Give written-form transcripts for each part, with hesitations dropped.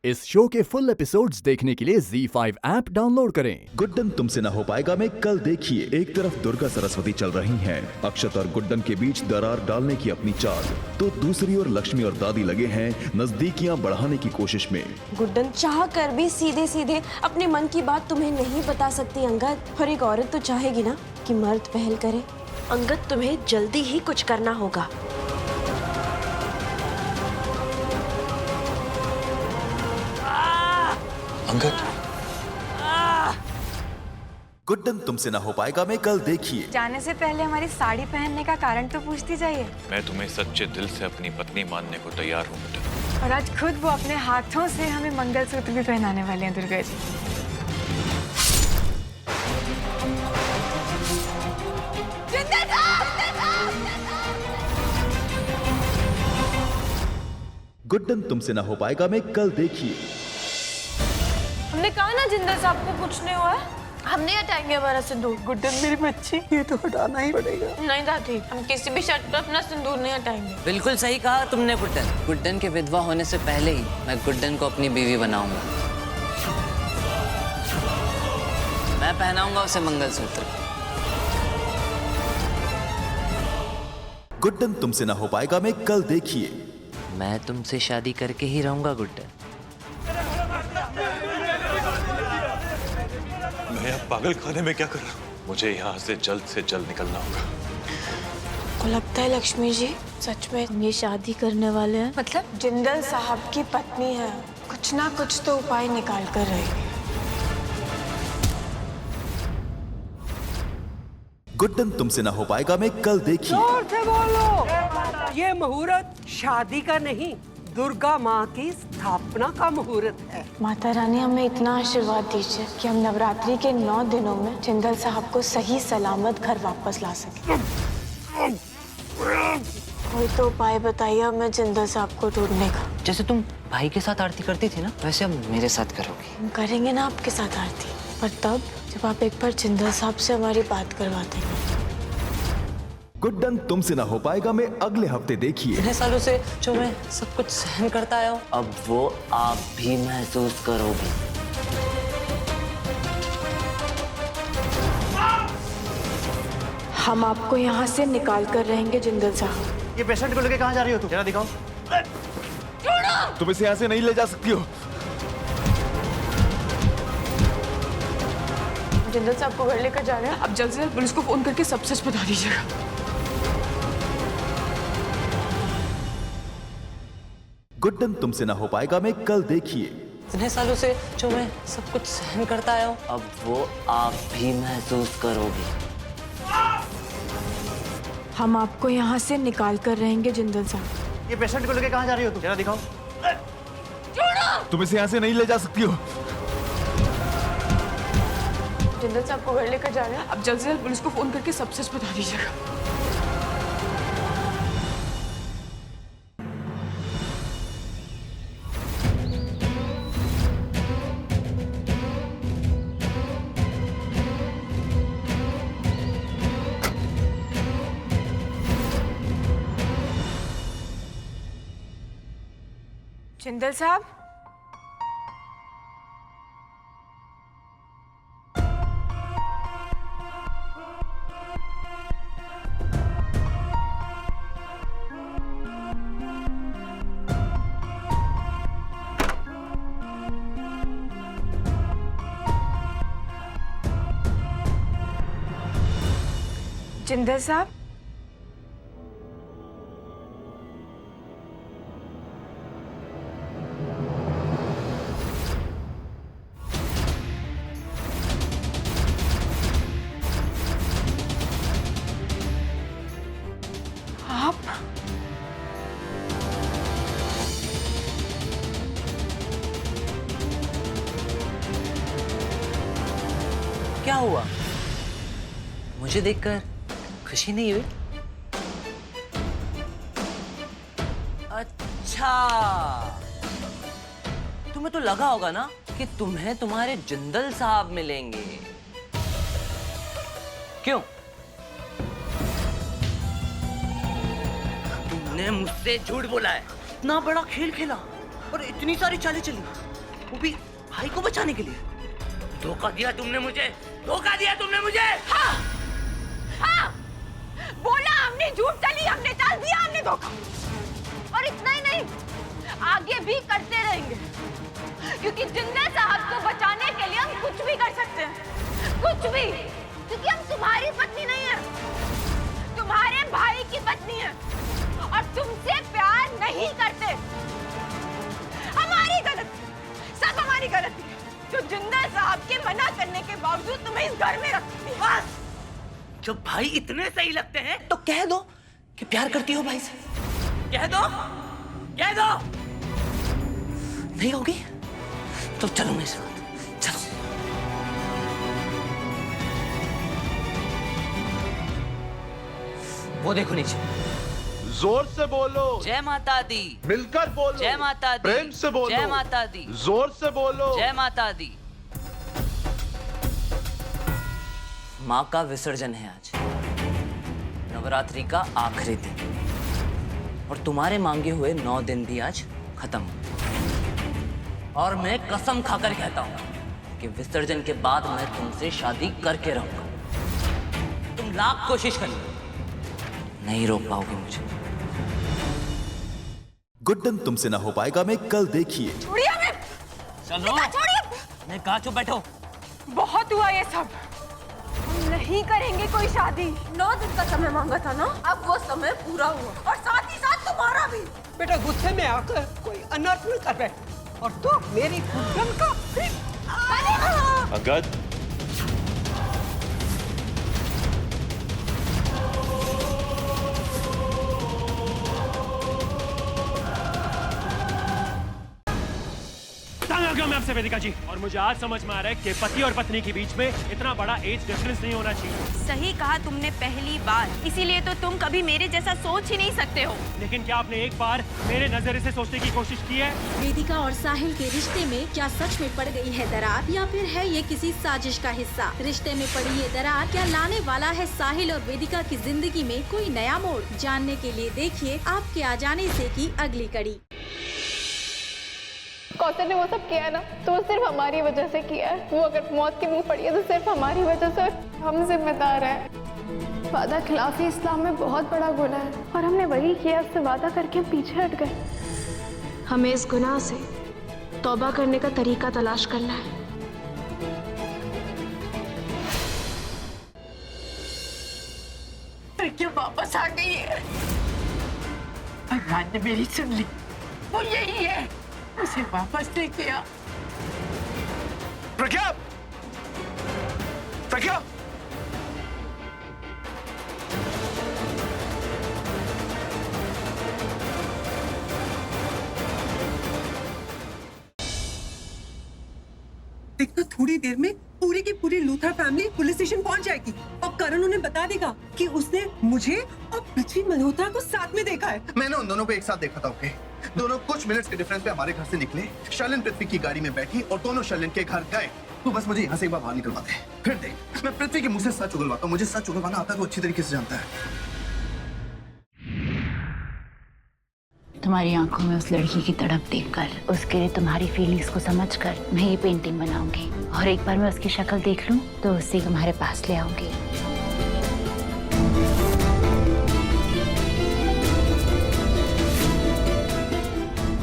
इस शो के full episodes देखने के लिए ZEE5 ऐप डाउनलोड करें। गुड्डन तुमसे ना हो पाएगा में कल देखिए। एक तरफ दुर्गा सरस्वती चल रही हैं, अक्षत और गुड्डन के बीच दरार डालने की अपनी चाल, तो दूसरी ओर लक्ष्मी और दादी लगे हैं नजदीकियां बढ़ाने की कोशिश में। गुड्डन चाह कर भी सीधे सीधे अपने मन की बात तुम्हें नहीं बता सकती अंगद। और एक औरत तो चाहेगी ना कि मर्द पहल करे। अंगद, तुम्हें जल्दी ही कुछ करना होगा। अंगद, गुड्डन तुमसे ना हो पाएगा में कल देखिए। जाने से पहले हमारी साड़ी पहनने का कारण तो पूछती जाइए। मैं तुम्हें सच्चे दिल से अपनी पत्नी मानने को तैयार हूँ गुड्डन। और आज खुद वो अपने हाथों से हमें मंगलसूत्र भी पहनाने वाले हैं दुर्गा जी। गुड्डन तुमसे ना हो पाएगा में कल देखिए। हमने कहा ना जिंदल साहब को कुछ नहीं हुआ है, हम नहीं हटाएंगे हमारा सिंदूर। गुड्डन मेरी बच्ची, ये तो हटाना ही पड़ेगा। नहीं दादी, हम किसी भी शर्त पर अपना सिंदूर नहीं हटाएंगे। बिल्कुल सही कहा तुमने गुड्डन। गुड्डन के विधवा होने से पहले ही मैं गुड्डन को अपनी बीवी बनाऊंगा। मैं पहनाऊंगा उसे मंगलसूत्र। गुड्डन तुमसे ना हो पाएगा में कल देखिए। मैं तुमसे शादी करके ही रहूंगा गुड्डन। मैं यहाँ पागल खाने में क्या कर रहा हूँ? मुझे यहाँ से जल्द निकलना होगा। को लगता है लक्ष्मी जी सच में ये शादी करने वाले हैं। मतलब जिंदल साहब की पत्नी है, कुछ ना कुछ तो उपाय निकाल कर रहेगी। गुड्डन तुमसे ना हो पाएगा में कल देखिए। जोर से बोलो। ये मुहूर्त शादी का नहीं, दुर्गा माँ की स्थापना का मुहूर्त है। माता रानी हमें इतना आशीर्वाद दीजिए कि हम नवरात्रि के 9 दिनों में जिंदल साहब को सही सलामत घर वापस ला सके। कोई तो उपाय बताइए हमें जिंदल साहब को ढूंढने का। जैसे तुम भाई के साथ आरती करती थी ना, वैसे अब मेरे साथ करोगी। हम करेंगे ना आपके साथ आरती, पर तब जब आप एक बार जिंदल साहब से हमारी बात करवा देंगे। गुड्डन तुमसे ना हो पाएगा में अगले हफ्ते देखिए। इतने सालों से जो मैं सब कुछ सहन करता आया हूँ, अब वो आप भी महसूस करोगे। हम आपको यहाँ से निकाल कर रहेंगे जिंदल साहब। ये पेशेंट को लेके कहाँ जा रही हो तुम? जरा दिखाओ। तुम इसे यहाँ से नहीं ले जा सकती हो। जिंदल साहब को घर लेकर जा रहे हैं। अब जल्द से जल्द पुलिस को फोन करके सब सच बता दीजिएगा। गुड्डन तुमसे ना हो पाएगा में कल देखिए। इतने सालों से जो मैं सब कुछ सहन करता आया हूँ, अब वो आप भी महसूस करोगे। हम आपको यहाँ से निकाल कर रहेंगे जिंदल साहब। ये पेशेंट को लेके कहाँ जा रही हो तुम? जरा दिखाओ। तुम इसे यहाँ से नहीं ले जा सकती हो। जिंदल साहब को घर लेकर जा रहे हैं। अब जल्द से जल्द पुलिस को फोन करके सब सच बता दीजिएगा। जिंदल साहब, जिंदल साहब, आप क्या हुआ? मुझे देखकर खुशी नहीं हुई? अच्छा, तुम्हें तो लगा होगा ना कि तुम्हें तुम्हारे जिंदल साहब मिलेंगे। क्यों? तुमने मुझसे झूठ बोला है, इतना बड़ा खेल खेला और इतनी सारी चालें चली, वो भी भाई को बचाने के लिए। धोखा दिया तुमने मुझे, धोखा दिया तुमने मुझे। हाँ, हाँ, बोला हमने झूठ चली, हमने चाल दिया, हमने धोखा। और इतना ही नहीं, आगे भी करते रहेंगे, क्योंकि जिंदा साहब को बचाने के लिए हम कुछ भी कर सकते हैं, कुछ भी, क्योंकि हम तुम्हारी पत्नी नहीं है, तुम्हारे भाई की पत्नी है, और तुमसे प्यार नहीं करते। हमारी गलती, सब हमारी गलती है, जो जिंदा साहब के मना करने के बावजूद तुम्हें इस घर में रखती है। बस, जब भाई इतने सही लगते हैं तो कह दो कि प्यार करती हो भाई से। कह दो, कह दो। नहीं होगी तो चलो मेरे साथ, चलो। वो देखो नीचे। जोर से बोलो। जय माता दी। मिलकर बोलो। जय माता दी। प्रेम से बोलो। जय माता दी। जोर से बोलो। जय माता दी। माँ का विसर्जन है आज, नवरात्रि का आखिरी दिन, और तुम्हारे मांगे हुए 9 दिन भी आज खत्म। और मैं कसम खाकर कहता हूं कि विसर्जन के बाद मैं तुमसे शादी करके रहूंगा। तुम लाख कोशिश कर लो, नहीं रोक पाओगे मुझे। गुड्डन तुमसे ना हो पाएगा में कल देखिए। छोड़िए हमें। चलो, छोड़िए। मैं कहा चुप बैठो। बहुत हुआ ये सब, हम नहीं करेंगे कोई शादी। 9 दिन का समय मांगा था ना, अब वो समय पूरा हुआ, और साथ ही साथ तुम्हारा भी। बेटा गुस्से में आकर कोई अनर्थ न कर बैठ, और तू मेरी गुड्डन का अंगद, मैं आपसे वेदिका जी, और मुझे आज समझ में आ रहा है कि पति और पत्नी के बीच में इतना बड़ा एज डिफरेंस नहीं होना चाहिए। सही कहा तुमने पहली बार, इसीलिए तो तुम कभी मेरे जैसा सोच ही नहीं सकते हो। लेकिन क्या आपने एक बार मेरे नजरिए से सोचने की कोशिश की है? वेदिका और साहिल के रिश्ते में क्या सच में पड़ गई है दरार, या फिर है ये किसी साजिश का हिस्सा? रिश्ते में पड़ी ये दरार क्या लाने वाला है साहिल और वेदिका की जिंदगी में कोई नया मोड़? जानने के लिए देखिए आपके आ जाने से की अगली कड़ी। कौसर ने वो सब किया है ना, तो वो सिर्फ हमारी वजह से किया है। वो अगर मौत के मुंह पड़ी है तो सिर्फ हमारी वजह से, हम जिम्मेदार हैं। वादा खिलाफी इस्लाम में बहुत बड़ा गुनाह है, और हमने वही किया, उससे वादा करके हम पीछे हट गए। हमें इस गुनाह से तौबा करने का तरीका तलाश करना है। क्यों वापस आ गई है? भगवान ने मेरी सुन ली, वो यही है, उसे वापस लेके आ। प्रज्ञा, प्रज्ञा, देखना थोड़ी देर में पूरी की पूरी लूथरा फैमिली पुलिस स्टेशन पहुंच जाएगी, और करण उन्हें बता देगा कि उसने मुझे और पृथ्वी मल्होत्रा को साथ में देखा है। मैंने उन दोनों को एक साथ देखा था। ओके, दोनों कुछ मिनट्स के डिफरेंस पे हमारे घर से निकले, शर्लिन पृथ्वी की गाड़ी में बैठी और दोनों शर्लिन के घर गए। तो बस मुझे यहाँ से एक बार बाहर निकलवा दे, फिर देख मैं पृथ्वी के मुंह से सच उगलवाता हूँ। मुझे सच उगलवाना आता है, वो अच्छी तरीके से जानता है। तुम्हारी आंखों में उस लड़की की तड़प देखकर, उसके लिए तुम्हारी फीलिंग्स को समझकर मैं ये पेंटिंग बनाऊंगी, और एक बार मैं उसकी शक्ल देख लूं तो उसे तुम्हारे पास ले आऊंगी।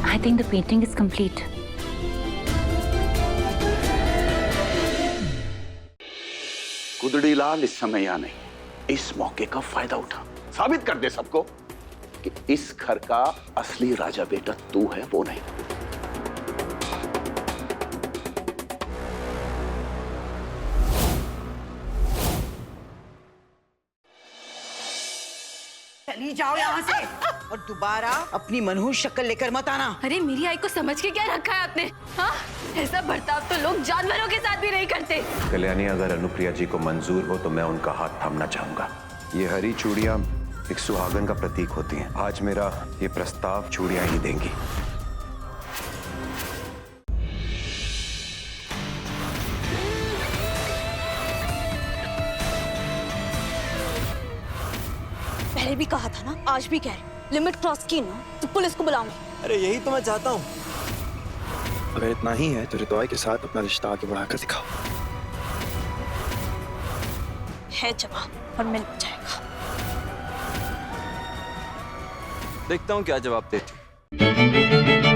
I think the painting is complete. कुदड़ी लाल इस समय यहाँ नहीं, इस मौके का फायदा उठा, साबित कर दे सबको कि इस घर का असली राजा बेटा तू है, वो नहीं। चली जाओ यहाँ से, और दोबारा अपनी मनहूस शक्ल लेकर मत आना। अरे मेरी आई को समझ के क्या रखा है आपने? हाँ, ऐसा बर्ताव तो लोग जानवरों के साथ भी नहीं करते। कल्याणी, अगर अनुप्रिया जी को मंजूर हो तो मैं उनका हाथ थामना चाहूंगा। ये हरी चूड़ियां एक सुहागन का प्रतीक होती हैं। आज मेरा ये प्रस्ताव चूड़ियां ही देंगी। पहले भी कहा था ना, आज भी कह रही, लिमिट क्रॉस की ना तो पुलिस को बुलाऊंगी। अरे यही तो मैं चाहता हूँ। अगर इतना ही है तो रितुआ के साथ अपना रिश्ता आगे बढ़ाकर दिखाओ। है जवाब और मिल जाएगा। देखता हूँ क्या जवाब देती।